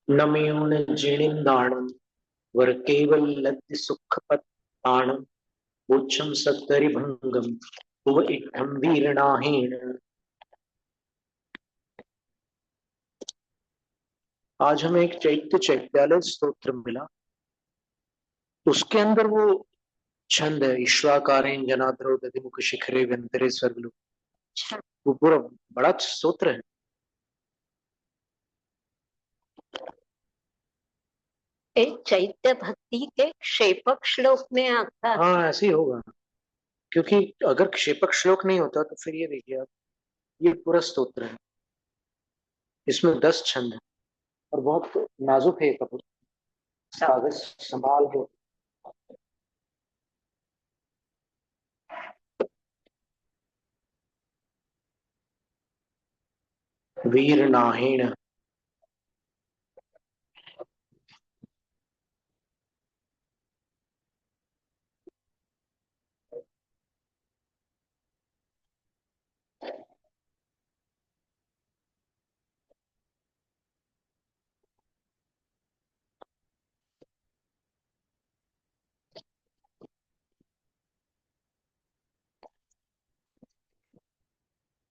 नमयून जीर्णिन्दाणं वर केवलद्य सुखपत्ताणं उच्छं सत्तरिभंगम उव इत्थं वीरनाहेन। आज हमें एक चैत्य चैत्यालय स्तोत्र मिला। उसके अंदर वो छंद है, ईश्वाकारेण जनाद्रौ दधिमुख शिखरे व्यंतरे स्वर्गलोक। वो पूरा बड़ा स्तोत्र है। चैत्य भक्ति के क्षेपक श्लोक में आता है। हाँ, ऐसे ही होगा, क्योंकि अगर क्षेपक श्लोक नहीं होता तो फिर ये देखिए आप, ये पूरा स्तोत्र है। इसमें 10 छंद है और बहुत नाजुक है कपूर, कागज संभाल के। वीर नाहेण,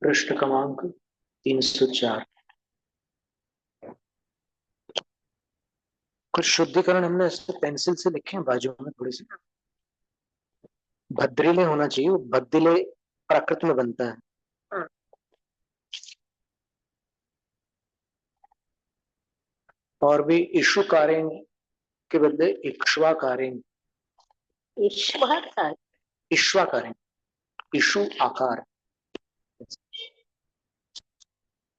पृष्ठ क्रमांक 304। कुछ शुद्धिकरण हमने ऐसे पेंसिल से लिखे हैं बाजू में थोड़े से। भद्रिले होना चाहिए, वो भद्दिले प्राकृत में बनता है। और भी इशुकारेण के बदले इक्ष्वाकारेण। इश्वाकारेण, इशु आकार,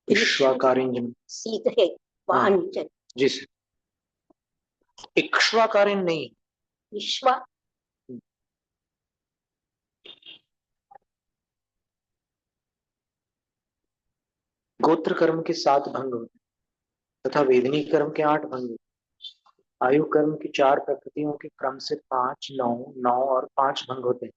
इश्वाकारेण सीधे जी सर। इक्ष्वाकारेण नहीं, ईश्वा। गोत्र कर्म के 7 भंग होते तथा वेदनी कर्म के 8 भंग। आयु कर्म की 4 प्रकृतियों के क्रम से 5, 9, 9 और 5 भंग होते हैं।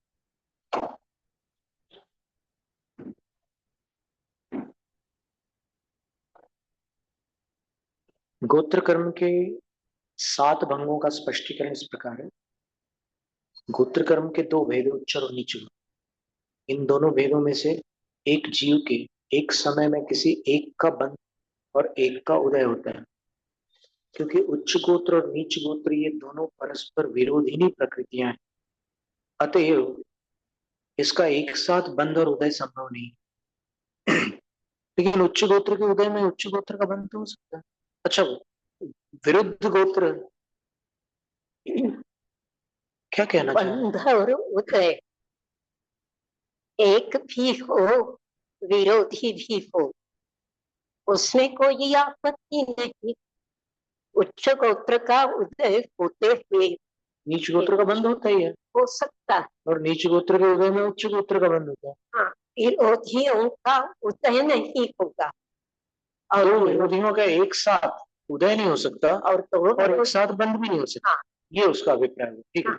गोत्र कर्म के 7 भंगों का स्पष्टीकरण इस प्रकार है। गोत्र कर्म के 2 भेद, उच्च और नीच। इन दोनों भेदों में से एक जीव के एक समय में किसी एक का बंध और एक का उदय होता है। क्योंकि उच्च गोत्र और नीच गोत्र ये दोनों परस्पर विरोधी प्रकृतियां हैं, अतएव इसका एक साथ बंध और उदय संभव नहीं। लेकिन उच्च गोत्र के उदय में उच्च गोत्र का बंध तो हो सकता है। अच्छा, विरुद्ध गोत्र क्या कहना चाहिए? बंध और उदय एक भी हो, विरोधी भी हो, उसमें कोई आपत्ति नहीं। उच्च गोत्र का उदय होते हुए नीच गोत्र का बंध होता ही है, हो सकता है, और नीच गोत्र के उदय में उच्च गोत्र का बंध होता है। हाँ, विरोधियों का उदय नहीं होगा और विरोधियों का एक साथ उदय नहीं हो सकता और एक साथ बंध भी नहीं हो सकता। हाँ। ये उसका अभिप्राय है, ठीक है।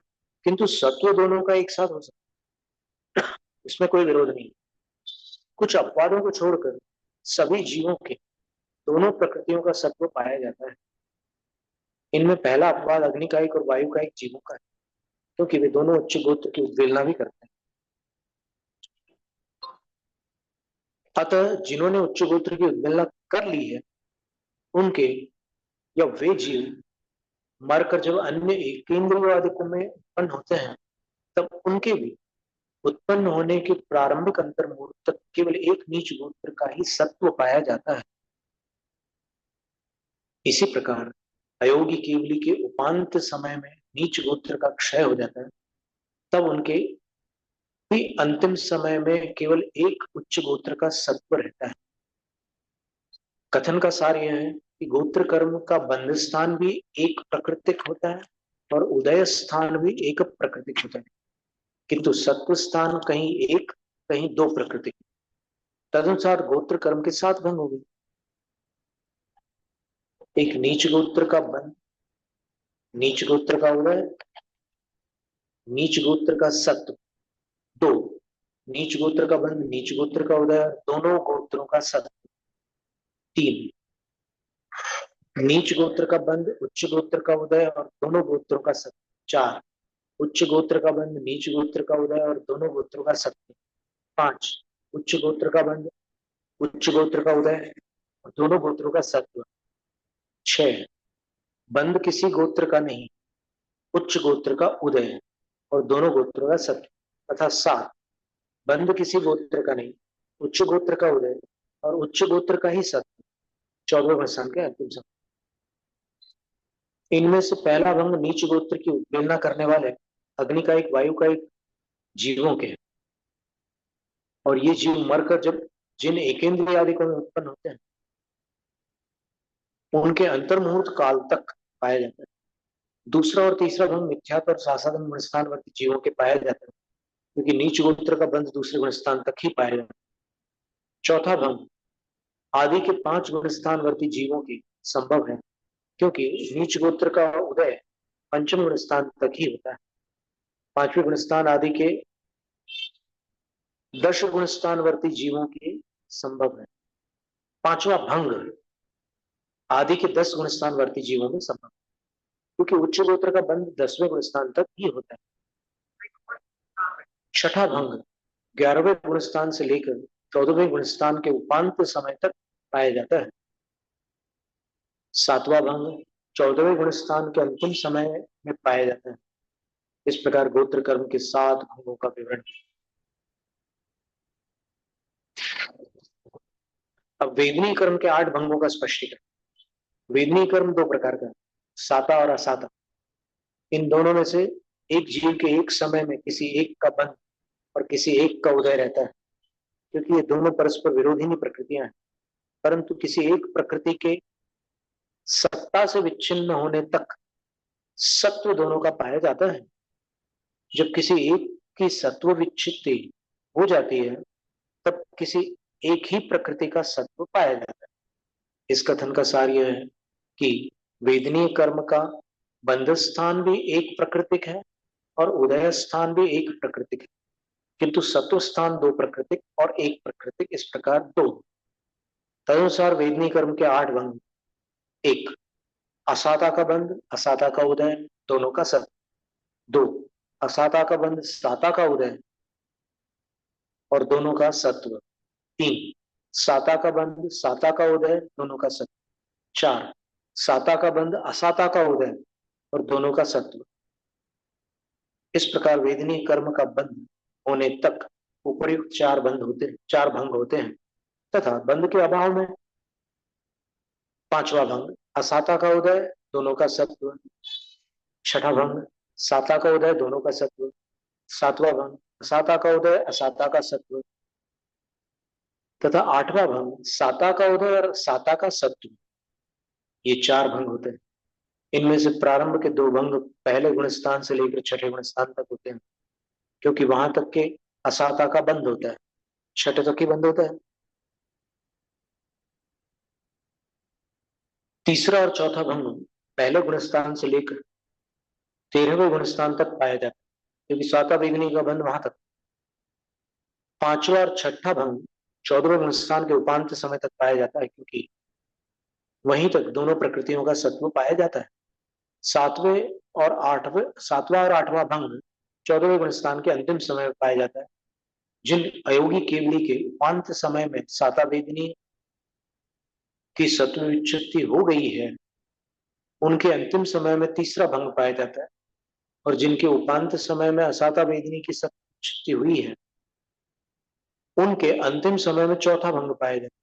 किंतु सत्व दोनों का एक साथ हो सकता, इसमें कोई विरोध नहीं। कुछ अपवादों को छोड़कर सभी जीवों के दोनों प्रकृतियों का सत्व पाया जाता है। इनमें पहला अपवाद अग्निकायिक और वायुकायिक जीवों का है, क्योंकि वे दोनों उच्च गोत्र की उद्वेलना भी करते हैं। अतः जिन्होंने उच्च गोत्र की उद्वेलना कर ली है, उनके या वे जीव मरकर जब अन्य एकेंद्रियवादिकों में उत्पन्न होते हैं, तब उनके भी उत्पन्न होने के प्रारंभिक अंतर मुहूर्त तक केवल एक नीच गोत्र का ही सत्व पाया जाता है। इसी प्रकार अयोगी केवली के उपांत समय में नीच गोत्र का क्षय हो जाता है, तब उनके भी अंतिम समय में केवल एक उच्च गोत्र का सत्व रहता है। कथन का सार यह है कि गोत्र कर्म का बंध स्थान भी एक प्राकृतिक होता है और उदय स्थान भी एक प्राकृतिक होता है, किंतु सत्व स्थान कहीं एक कहीं 2 प्राकृतिक। तदनुसार गोत्र कर्म के 7 भंग हो गए। एक नीच गोत्र का बंध, नीच गोत्र का उदय, नीच गोत्र का सत्व 2, नीच गोत्र का बंध, नीच गोत्र का उदय, दोनों गोत्रों का सत्व। 3, नीच गोत्र का बंध, उच्च गोत्र का उदय और दोनों गोत्रों का सत्व। 4, उच्च गोत्र का बंध, नीच गोत्र का उदय और दोनों गोत्रों का सत्व। 5, उच्च गोत्र का बंध, उच्च गोत्र का उदय और दोनों गोत्रों का सत्व। 6, बंध किसी गोत्र का नहीं, उच्च गोत्र का उदय और दोनों गोत्रों का सत्व। तथा 7, बंध किसी गोत्र का नहीं, उच्च गोत्र का उदय और उच्च गोत्र का ही सत्व। 14वें वर्षांत के अंतिम समय। इनमें से पहला भंग नीच गोत्र की उद्वेलना करने वाले अग्नि का एक, वायु का एक, जीवों के हैं। और ये जीव मरकर जब जिन एकेंद्रिय आदिकों में उत्पन्न होते हैं उनके अंतर्मुहूर्त काल तक पाया जाता है। दूसरा और तीसरा भंग मिथ्यात्व और सासाधन गुणस्थानवर्ती जीवों के पाया जाता है, क्योंकि नीच गोत्र का बंध दूसरे गुणस्थान तक ही पाया जाता है। चौथा भंग आदि के 5 गुणस्थानवर्ती जीवों की संभव है, क्योंकि नीच गोत्र का उदय पंचम गुणस्थान तक ही होता है। 5वें गुणस्थान आदि के 10 गुणस्थानवर्ती जीवों की संभव है। 5वां भंग आदि के 10 गुणस्थानवर्ती जीवों में संभव, क्योंकि उच्च गोत्र का बंध 10वें गुणस्थान तक ही होता है। छठा भंग 11वें गुणस्थान से लेकर 14वें गुणस्थान के उपांत समय तक पाया जाता है। 7वां भंग 14वें गुणस्थान के अंतिम समय में पाया जाता है। इस प्रकार गोत्र कर्म के 7 भंगों का विवरण। अब वेदनीय कर्म के 8 भंगों का स्पष्टीकरण। वेदनीय कर्म 2 प्रकार का है, साता और असाता। इन दोनों में से एक जीव के एक समय में किसी एक का बंध और किसी एक का उदय रहता है, क्योंकि ये दोनों परस्पर विरोधी प्रकृतियां हैं। परंतु किसी एक प्रकृति के सत्ता से विच्छिन्न होने तक सत्व दोनों का पाया जाता है। जब किसी एक की सत्व विच्छित्ति हो जाती है तब किसी एक ही प्रकृति का सत्व पाया जाता है। इस कथन का सार यह है कि वेदनीय कर्म का बंध स्थान भी एक प्राकृतिक है और उदय स्थान भी एक प्राकृतिक है, किंतु सत्व स्थान 2 प्राकृतिक और 1 प्राकृतिक, इस प्रकार 2। तदनुसार वेदनीय कर्म के 8 भंग। 1, असाता का बंध, असाता का उदय, दोनों का सत्व। 2, असाता का बंध, साता का उदय और दोनों का सत्व। 3, साता का बंध, साता का उदय, दोनों का सत्व। 4, साता का बंध, असाता का उदय और दोनों का सत्व। इस प्रकार वेदनीय कर्म का बंध होने तक उपर्युक्त 4 बंध होते हैं, 4 भंग होते हैं। तथा बंध के अभाव में 5वां भंग असाता का उदय, दोनों का सत्व। 6ठा भंग साता का उदय, दोनों का सत्व। 7वां भंग असाता का उदय, असाता का सत्व। तथा 8वां भंग साता का उदय और साता का सत्व। ये 4 भंग होते हैं। इनमें से प्रारंभ के 2 भंग पहले गुणस्थान से लेकर 6ठे गुणस्थान तक होते हैं, क्योंकि वहां तक के असाता का बंध होता है, 6ठे तक ही बंध होता है। तीसरा और चौथा भंग पहले गुणस्थान से लेकर 13वें गुणस्थान तक पाया जाता है, क्योंकि साता वेदनी का बंध वहां तक। 5वां और 6ठा भंग 14वें गुणस्थान के उपांत समय तक पाया जाता है, क्योंकि वहीं तक दोनों प्रकृतियों का सत्व पाया जाता है। 7वां और 8वां भंग 14वें गुणस्थान के अंतिम समय में पाया जाता है। जिन अयोगी केवली के उपांत समय में साता वेदनी की सत्व विच्छुत्ति हो गई है, उनके अंतिम समय में तीसरा भंग पाया जाता है। और जिनके उपांत समय में असाता वेदनी की सत्व विच्छुत्ति हुई है, उनके अंतिम समय में चौथा भंग पाया जाता है।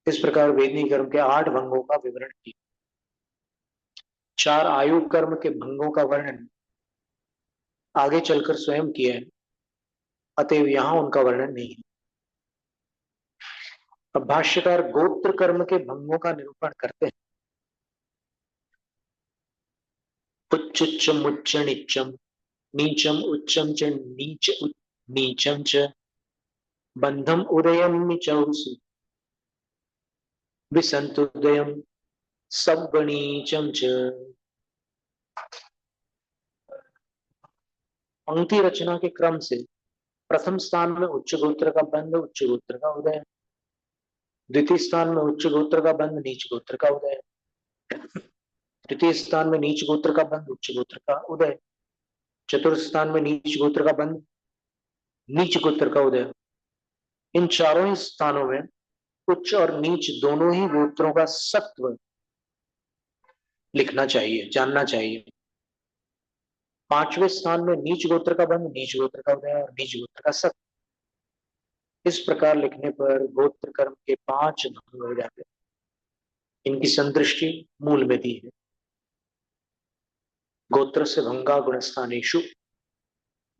इस प्रकार वेदनी कर्म के 8 भंगों का विवरण किया। 4 आयु कर्म के भंगों का वर्णन आगे चलकर स्वयं किया है, अतएव यहां उनका वर्णन नहीं है। अब भाष्यकार गोत्र कर्म के भंगों का निरूपण करते हैं। उच्चम उच्च नीचम, नीचम उच्चम च नीचम च, बंधम उदयम नीचौसु, विसंतुदयम सवनीचम च। पंक्ति रचना के क्रम से प्रथम स्थान में उच्च गोत्र का बंध, उच्च गोत्र का उदय। द्वितीय स्थान में उच्च गोत्र का बंध, नीच गोत्र का उदय। तृतीय स्थान में नीच गोत्र का बंध, उच्च गोत्र का उदय। चतुर्थ स्थान में नीच गोत्र का बंध, नीच गोत्र का उदय। इन चारों ही स्थानों में उच्च और नीच दोनों ही गोत्रों का सत्व लिखना चाहिए, जानना चाहिए। पांचवें स्थान में नीच गोत्र का बंध, नीच गोत्र का उदय और नीच गोत्र का सत्व। इस प्रकार लिखने पर गोत्र कर्म के 5 भंग हो जाते हैं। इनकी संदृष्टि मूल में दी है। गोत्र से भंगा गुणस्थानेषु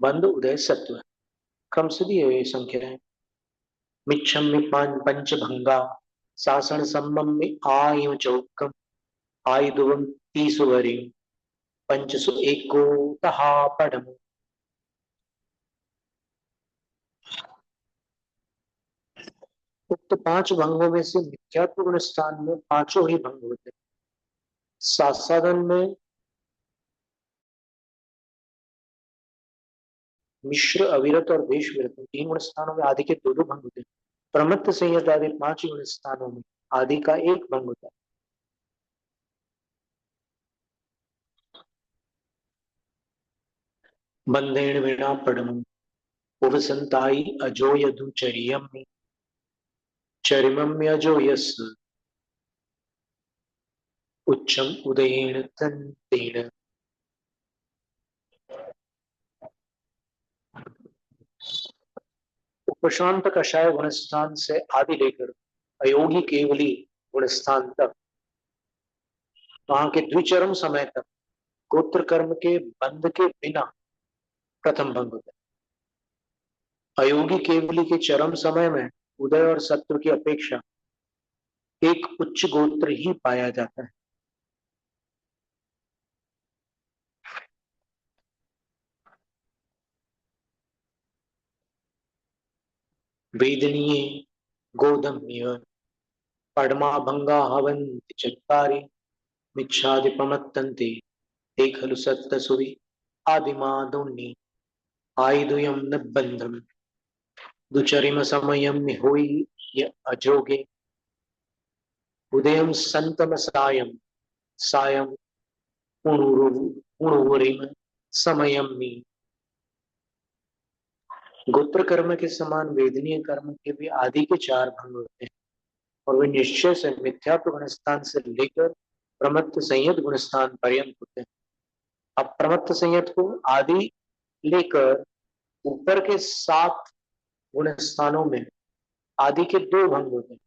बंध उदय सत्व, क्रम से दी हुई संख्या है। मिच्छम पंच भंगा सासण सम्मम में आयु चौकम आयुधुवम तीसुवरी पंचसु एको तहा पढ़म। उक्त 5 भंगों में से मिथ्यात्व गुण स्थान में पांचों ही भंग होते हैं। साधन में मिश्र, अविरत और देश विरत 3 गुण स्थानों में आदि के 2 भंग होते हैं। प्रमत्त संयत आदि 5 गुण स्थानों में आदि का 1 भंग होता है। बंधेन वीणा पड़म उपसंताई अजोयधु चरियम चरिमम्यजोयस उच्चम उदयेन तन्तेन। उपशांत कषाय गुणस्थान से आदि लेकर अयोगी केवली गुणस्थान तक, वहां के द्विचरम समय तक गोत्र कर्म के बंध के बिना प्रथम भंग होता है। अयोगी केवली के चरम समय में उदय और सत्व की अपेक्षा एक उच्च गोत्र ही पाया जाता है। वेदनीय गोधम्य परमा भंगा हवंति चत्तारि मिच्छादिपमत्तन्ते ते खलु सत्तसुवि आदिमादुन्नि आयुधुयम न बंधम दुचरिम समयम होई य अजोगे उदयम संतम सायम सायम पुणुरिम समयम मी। गोत्र कर्म के समान वेदनीय कर्म के भी आदि के 4 भंग होते हैं और वे निश्चय से मिथ्यात्व गुणस्थान से लेकर प्रमत्त संयत गुणस्थान पर्यंत होते हैं। अब प्रमत्त संयत को आदि लेकर ऊपर के 7 गुणस्थानों में आदि के 2 भंग होते हैं।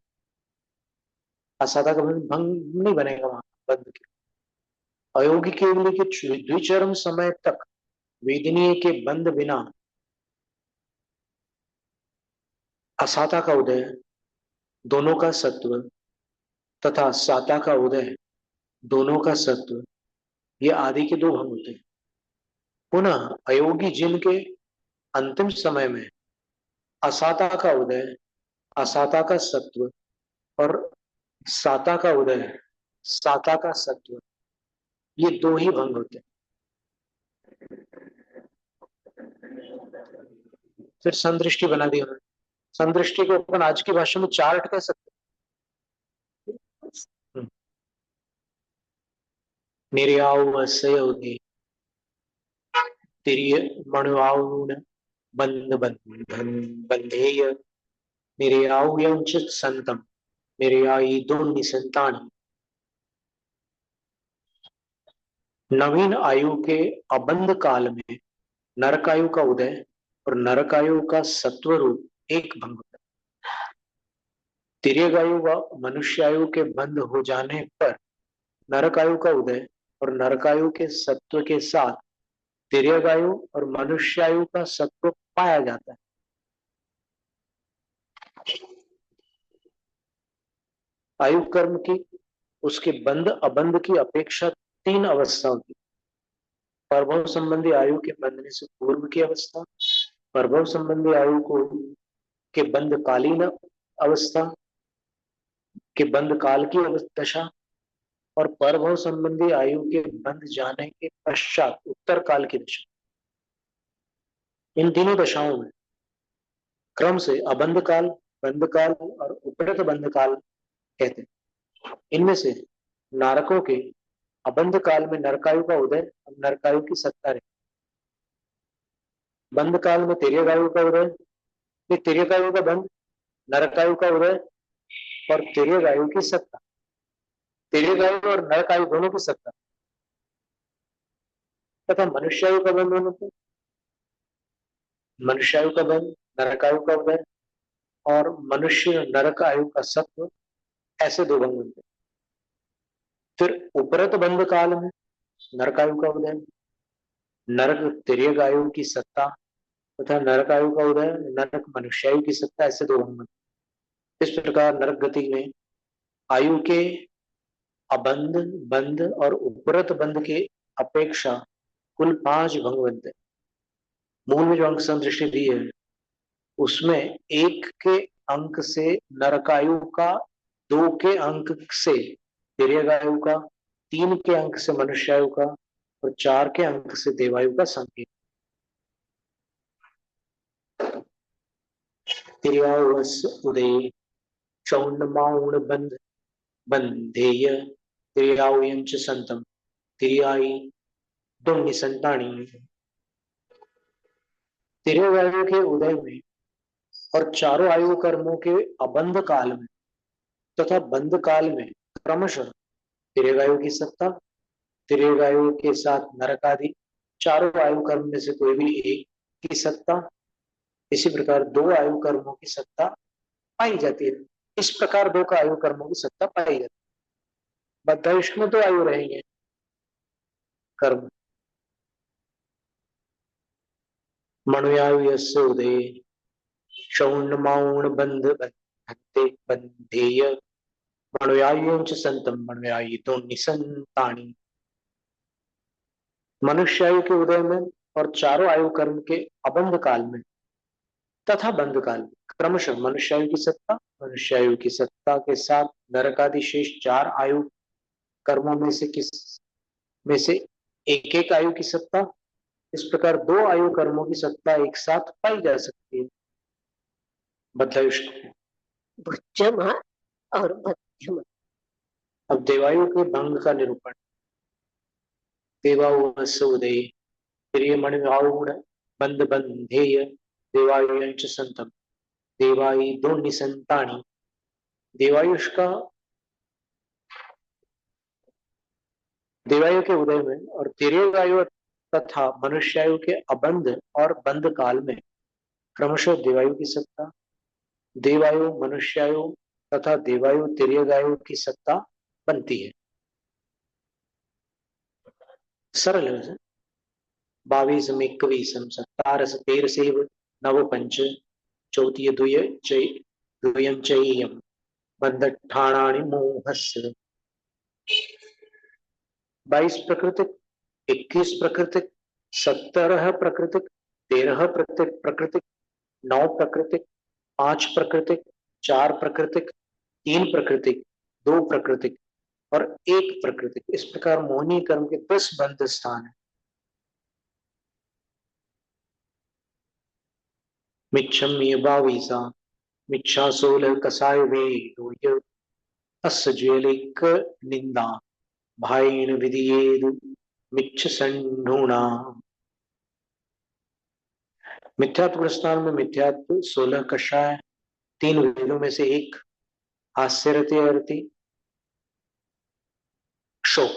असाधा का भंग नहीं बनेगा वहां बंध के। अयोगी केवली के द्विचरम समय तक वेदनीय के बंध बिना असाता का उदय, दोनों का सत्व, तथा साता का उदय, दोनों का सत्व, ये आदि के 2 भंग होते हैं। पुनः अयोगी जिनके अंतिम समय में असाता का उदय, असाता का सत्व और साता का उदय, साता का सत्व, ये 2 ही भंग होते हैं। फिर संदृष्टि बना दी उन्होंने। संदृष्टि को अपन आज की भाषा में चार्ट कह सकते हैं। निर्याव असयोगी तिरिय मणुआउन बंध बंधन बंधेय निर्याव्यंचित संतम निर्यायी दोन्नी संतान। नवीन आयु के अबंध काल में नरकायु का उदय और नरकायु का सत्व रूप एक भंग होता है। तिर्यगायु व मनुष्यायु के बंध हो जाने पर नरकायु का उदय और नरकायु के सत्व के साथ तिर्यगायु और मनुष्यायु का सत्व पाया जाता है। आयु कर्म की उसके बंध अबंध की अपेक्षा 3 अवस्थाओं की। प्रभव संबंधी आयु के बंधने से पूर्व की अवस्था, प्रभव संबंधी आयु को के बंध कालीन अवस्था के बंध काल की दशा और परभव संबंधी आयु के बंध जाने के पश्चात उत्तर काल की दशा। इन तीनों दशाओं में क्रम से अबंध काल, बंध काल और उपरत बंध काल कहते हैं। इनमें से नारकों के अबंध काल में नरकायु का उदय और नरकायु की सत्ता रही। बंध काल में तिर्यकायु का उदय, फिर तिर्यकायु का बंध, नरकायु का उदय और तिर्यकायु की सत्ता। तिर्यकायु और नरकायु दोनों की सत्ता तथा मनुष्यायु का बंध होने पर मनुष्यायु का बंध, नरकायु का उदय और मनुष्य नरक आयु का सत्व, ऐसे दो बंध बनते। फिर उपरत बंध काल में नरकायु का उदय, नरक तिर्यकायु की सत्ता तथा नरकायु का उदय, नरक मनुष्यायु की सत्ता, ऐसे दो बंध बनते। इस प्रकार नरक गति में आयु के अबंध, बंध और उपरत बंध के अपेक्षा कुल 5 भंग बनते। मूल में जो अंक संदृष्टि दी है उसमें 1 के अंक से नरकायु का, 2 के अंक से तिर्यकायु का, 3 के अंक से मनुष्यायु का और 4 के अंक से देवायु का संकेत। तिर्यावस उदय चौंडमाउण बंध बंधेय तिर्यावयंच संतम तिर्याई दुन्नि संतानी। तिर्यकायु के उदय में और चारों आयु कर्मों के अबंध काल में तथा बंध काल में क्रमशः तिर्यकायु की सत्ता, तिर्यकायु के साथ नरक आदि चारों आयु कर्म में से कोई भी एक की सत्ता, इसी प्रकार 2 आयु कर्मों की सत्ता पाई जाती है। इस प्रकार 2 का आयु कर्मों की सत्ता पाई जाती है। बद्धायुष्क में 2 आयु रहेंगे कर्म। मनुयायु यस्य उदय शौण्डमाउण बंध बंधते बंधेय मनुयायुंच संतम मनुयायितो निसंतानी। मनुष्यायु के उदय में और चारों आयु कर्म के अबंध काल में तथा बंध काल में क्रमशः मनुष्यायु की सत्ता के साथ नरकादि शेष 4 आयु कर्मों में से एक एक आयु की सत्ता, इस प्रकार 2 आयु कर्मों की सत्ता एक साथ पाई जा सकती है बद्धायुष्क। भुजमा और मध्यमा। अब देवायु के भंग का निरूपण। देवाउस उदय प्रियमणिवाउण बंध बंधेय देवायुंच संतम देवाई दो निसंतानी। देवायुष का देवायु के उदय में और तिर्यकायु तथा मनुष्यायु के अबंध और बंध काल में क्रमशः देवायु की सत्ता, देवायु मनुष्यायु तथा देवायु तिर्यकायु की सत्ता बनती है। सरल है। 22 21 17 13 9 5 चौथी द्वयम चय्यम बंधठाणानि मोहस्य। 22 प्राकृतिक, 21 प्राकृतिक, 17 प्राकृतिक, 13 प्राकृतिक, 9 प्राकृतिक, 5 प्राकृतिक, 4 प्राकृतिक, 3 प्राकृतिक, 2 प्राकृतिक और 1 प्राकृतिक। इस प्रकार मोहिनी कर्म के 10 बंध स्थान है। मिच्छम ये 22 मिच्छा 16 कसाय वे अस्ज्वेलिक निंदा भाईन विधियेदु मिच्छ संढूणा। मिथ्यात्व स्थान में मिथ्यात्व 16 कषाय, 3 वेदों में से 1 हास्यरति अरति शोक,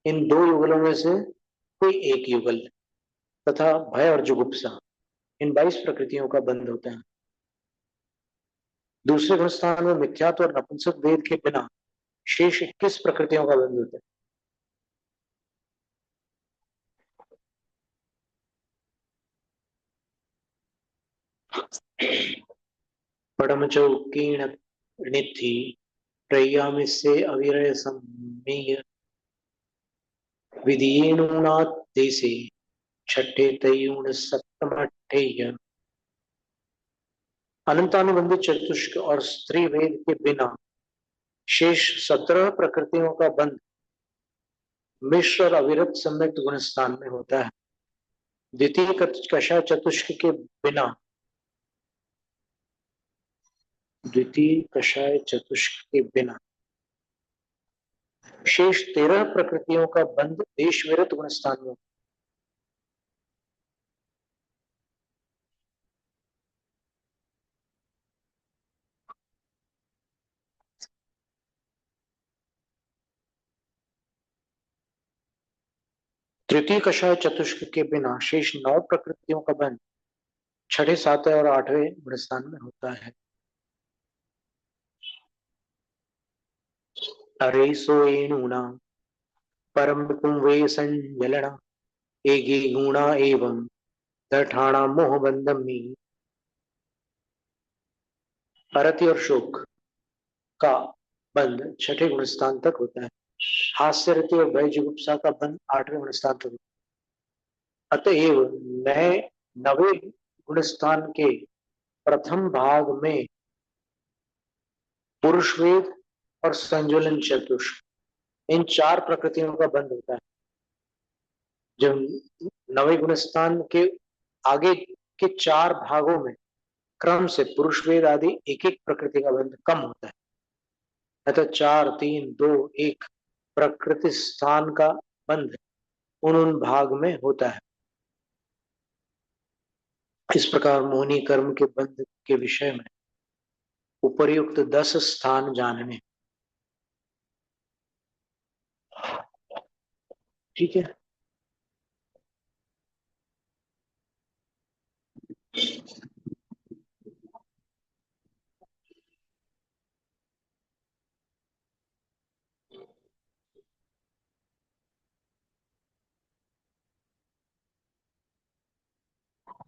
इन 2 युगलों में से कोई एक युगल तथा भय और जुगुप्सा, इन 22 प्रकृतियों का बंध होता है। दूसरे गुणस्थान में मिथ्यात्व और नपुंसक वेद के बिना शेष 21 प्रकृतियों का बंध होता है। पड़मचौकीर्ण निथि प्रयामिसे अविरय सम्मेय विधियेनुनात् देशे छठे तयूण सप्तमठेय। अनंतानुबंधित चतुष्क और स्त्री वेद के बिना शेष 17 प्रकृतियों का बंध मिश्र और अविरत सम्यक्त गुण स्थान में होता है। द्वितीय कषा चतुष्क के बिना द्वितीय कषाय चतुष्क के बिना शेष 13 प्रकृतियों का बंध देश विरत गुणस्थान में। तृतीय कषाय चतुष्क के बिना शेष 9 प्रकृतियों का बंध छठे, सातवें और आठवें गुणस्थान में होता है। अरे सोएणुना परम कुंवे संजलना एगे गुणा एवं दठाणा मोह बंधम में। अरति और शोक का बंध छठे गुणस्थान तक होता है। हास्य रति और भय जुगुप्सा का बंध आठवें गुणस्थान तक होता है। अतएव मैं नवे गुणस्थान के प्रथम भाग में पुरुषवेद और संजुलन चतुष्क, इन 4 प्रकृतियों का बंध होता है। जब नवे गुणस्थान के आगे के 4 भागों में क्रम से पुरुषवेद आदि एक एक प्रकृति का बंध कम होता है। अतः 4, 3, 2, 1 प्रकृति स्थान का बंध उन भाग में होता है। इस प्रकार मोहिनी कर्म के बंध के विषय में उपर्युक्त 10 स्थान जानने। ठीक है।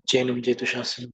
जैनम जेतु शासन।